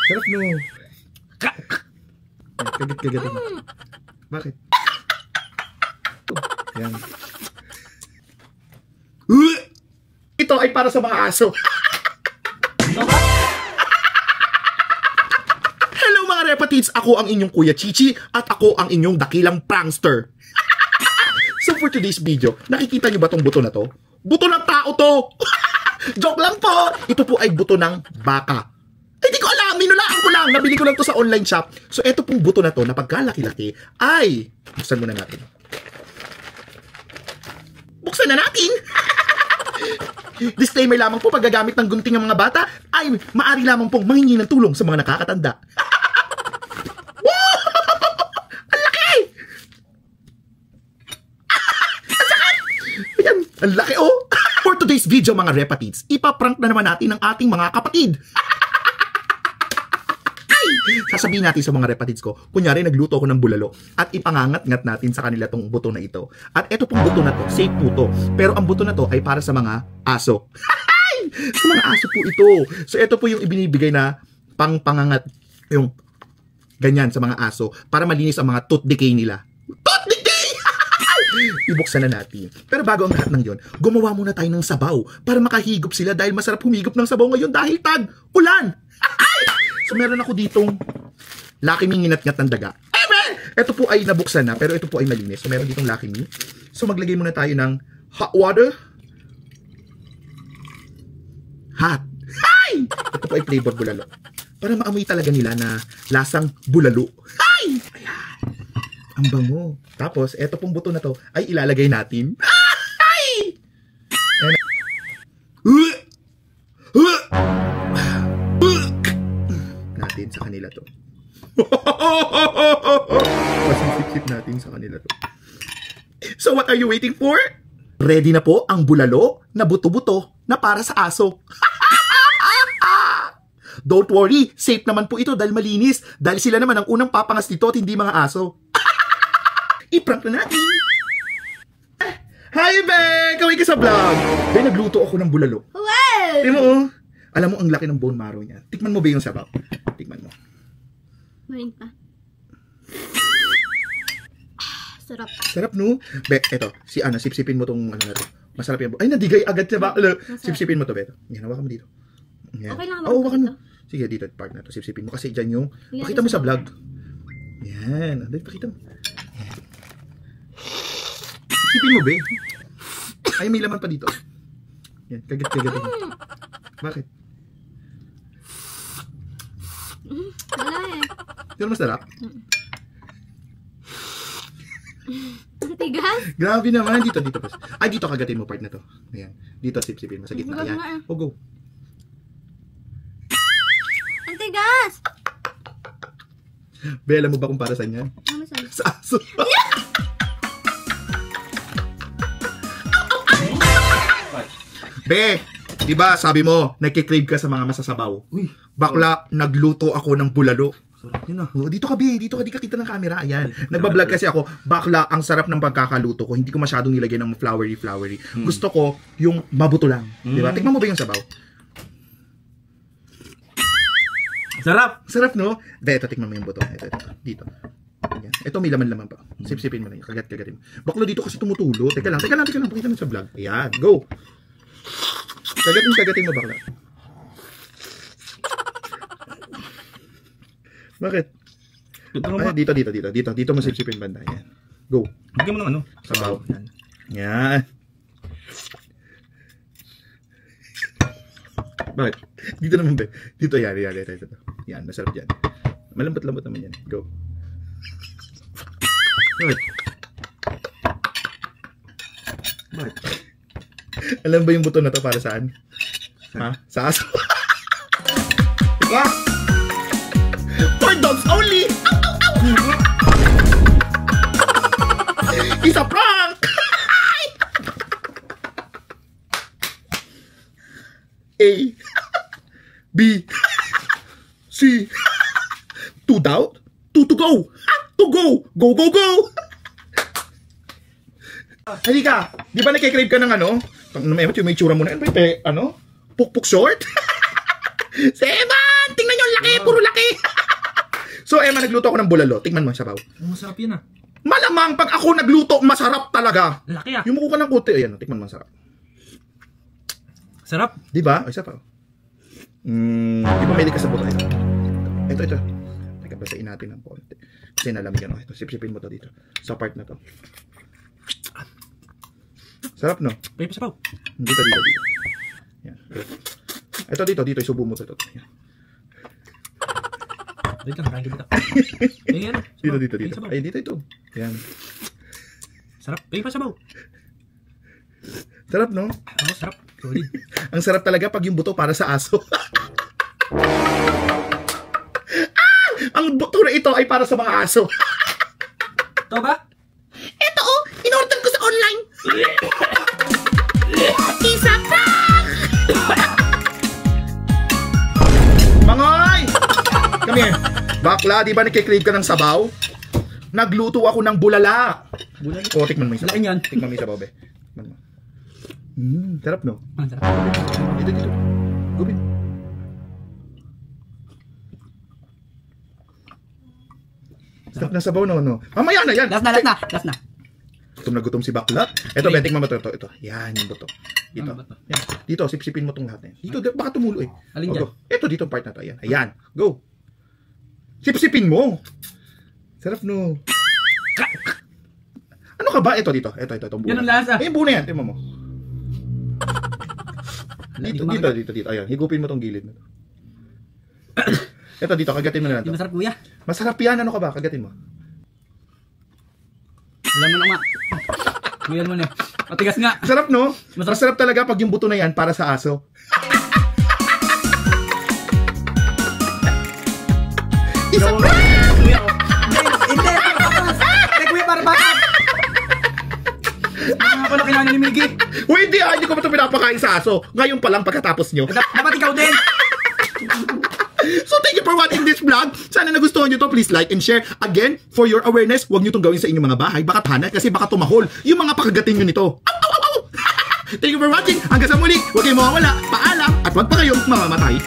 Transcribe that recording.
Sarap no. Kagat-kagatin. Bakit? Yan. Ito ay para sa mga aso. Hello mga repatids! Ako ang inyong Kuya Chichi at ako ang inyong dakilang prankster. So for today's video, nakikita nyo ba tong buto na to? Buto ng tao to! Joke lang po! Ito po ay buto ng baka. Hindi ko alam! Minulaan ko lang! Nabili ko lang to sa online shop. So ito pong buto na to na pagkalaki-laki ay... Buksan muna natin. Buksan na natin! Disclaimer lamang po, paggagamit ng gunting ng mga bata ay maaari lamang pong manghingi ng tulong sa mga nakakatanda. Ang laki! Ang sakit! Ayan, ang laki oh! For today's video mga repatids, ipaprank na naman natin ang ating mga kapatid. Ay! Sasabihin natin sa mga repatids ko, kunyari nagluto ako ng bulalo at ipangangat-ngat natin sa kanila tong buto na ito. At ito pong buto na to, safe po to. Pero ang buto na to ay para sa mga aso. Sa mga aso po ito. So ito po yung ibinibigay na pangpangangat, yung ganyan sa mga aso para malinis ang mga tooth decay nila. Tooth decay! Ibuksan na natin. Pero bago ang lahat ng yon, gumawa muna tayo ng sabaw para makahigop sila dahil masarap humigop ng sabaw ngayon dahil tag-ulan. So meron ako ditong Lucky Me nginat-ngat ng daga. Ito po ay nabuksan na pero ito po ay malinis. So meron ditong Lucky Me. So maglagay muna tayo ng hot water. Hot. Hay! Ito po ay flavor bulalo. Para maamoy talaga nila na lasang bulalo. Hay! Ayan. Ang bango. Tapos, eto pong buto na to ay ilalagay natin. Ay! Natin sa kanila to. Pasisip-sip natin sa kanila to. So, what are you waiting for? Ready na po ang bulalo na buto-buto na para sa aso. Don't worry, safe naman po ito dahil malinis. Dahil sila naman ang unang papangas dito at hindi mga aso. I-prank na natin. Hi, Be! Kaway ka sa vlog. Be, nagluto ako ng bulalo. Wow! Tingnan mo, oh. Alam mo, ang laki ng bone marrow niya. Tikman mo ba yung sabaw? Tikman mo. Maring pa. Sarap. Sarap, no? Be, eto. Si Ana, sipsipin mo tong ano na to. Masarap yan. Ay, nadigay agad siya ba? Sipsipin mo to, Be. Yan, hawakan mo dito. Yan. Okay lang ba? Oo, hawakan mo. Sige, dito, part na to. Sipsipin mo. Kasi dyan yung... Pakita mo sa vlog. Yan. Pakita mo. Sipin mo, Be. Ay, may laman pa dito. Yan, kagat-kagat. Bakit? Wala eh. Pero masarap. Ang tigas? Grabe naman. Dito. Ay, dito kagatin mo part na to. Ayan. Dito, sipsipin mo sa gitna. Ayan. O, go. Ang tigas! Be, alam mo ba kung para saan yan? Ano saan? Sa aso. Be, diba sabi mo, nagkikrave ka sa mga masasabaw. Uy, bakla, nagluto ako ng bulalo. Yun na. Dito ka, Be. Dito ka, di ka kita ng camera. Ayan. Nagbablog kasi ako. Bakla, ang sarap ng pagkakaluto ko. Hindi ko masyadong nilagay ng flowery. Gusto ko yung mabuto lang. Diba? Tikman mo ba yung sabaw? Sarap! Sarap, no? Be, ito, tikman mo yung buto. Ito. Dito. Ayan. Ito, may laman-laman pa. Sip-sipin mo na yun. Kagat-kagatin mo. Bakla, dito kasi tumutulo. Teka lang. Pakita mo sa vlog. Ayan. Go! Kagatin mo, bakla. Bakit? Ay, dito mo sipsipin banda. Yan. Go. Bigyan mo ng ano? Sabaw. Yan. Bakit? Dito naman, Be. Dito, yan. Yan, masarap yan. Malambot-lambot naman yan. Go. Bakit? Alam ba yung buto na to para saan? Ha? Sa aso? Diba? For dogs only! It's a prank! A B C 2 down 2 to go! To go! Go! Halika! Di ba nakikrave ka ng ano? May tsura mo na. Ano? Pukpuk short? Seman! yan! Tingnan nyo, laki! Puro laki! So, Emma, nagluto ako ng bulalo. Tingnan mo, sabaw. Masarap yan ah. Malamang pag ako nagluto, masarap talaga. Laki ah. Yung muko ka ng kuti. Ayan, tingnan mo, masarap. Sarap. Di ba? Ay, isa pa. Di ba may ka sa buto? Ito. Teka, basain natin ng konti. Kasi nalamig yan. Ito, sip-sipin mo to dito. Sa part na to. Sarap, no? May pasapaw. Dito. Yan. Ito, dito. Isubo mo to. Yan. Wait lang, kain kita. Ayan. Dito. Ay, dito ito. Yan. Sarap. May pasapaw. Sarap, no? Oo, sarap. Solid. Ang sarap talaga pag yung buto para sa aso. Ang buto na ito ay para sa mga aso. Ito ba? Ito, in-order ko sa online. Isa pa! Mangoy! Come here. Bakla, di ba nakikrave ka ng sabaw? Nagluto ako ng bulala. Bulalo. O, tikman mo yung sabaw. Lain yan. Tikman mo yung sabaw, be. Tikman mo. Sarap, no? Ang sarap. Dito. Gupin. Sarap na sabaw, no? Mamaya na yan. Last na. Gutom na gutom si Bakla. Ito, be, tingnan mo ito. Yan, yung buto. Dito. Ano ba to? Yan. Dito, sipsipin mo itong lahat na yan. Dito, baka tumulo eh. Alin O, dyan? go. Ito, dito part na to. Ayan. Go. Sipsipin mo. Sarap, no? Ano ka ba? Ito, dito. Ito. Itong buo. Yan ang lasa. Yung buo na yan. Tingnan mo. Dito. Ayan. Higupin mo tong gilid na to. Ito, dito. Kagatin mo na lang Di to. masarap kuya. Masarap yan. Ano ka ba? Kagatin mo. Alam mo na nga. Kuya mo na. Matigas nga. Sarap, no? Masarap. Masarap talaga pag yung buto na yan para sa aso. Isa pa! Kuya ko. Hindi. Hindi kuya para bata. Ano pala kailangan ni Miggy? Uy, hindi ko pa ito pinapakain sa aso. Ngayon pa lang pagkatapos nyo. Dapat ikaw din. So thank you for watching this vlog. Sana nagustuhan nyo to. Please like and share. Again, for your awareness, huwag nyo itong gawin sa inyong mga bahay. Baka tahanan kasi baka tumahol yung mga pakagatin nyo nito. Thank you for watching. Hanggang sa muli, huwag kayong mawawala. Paalam at huwag pa kayong mamamatay.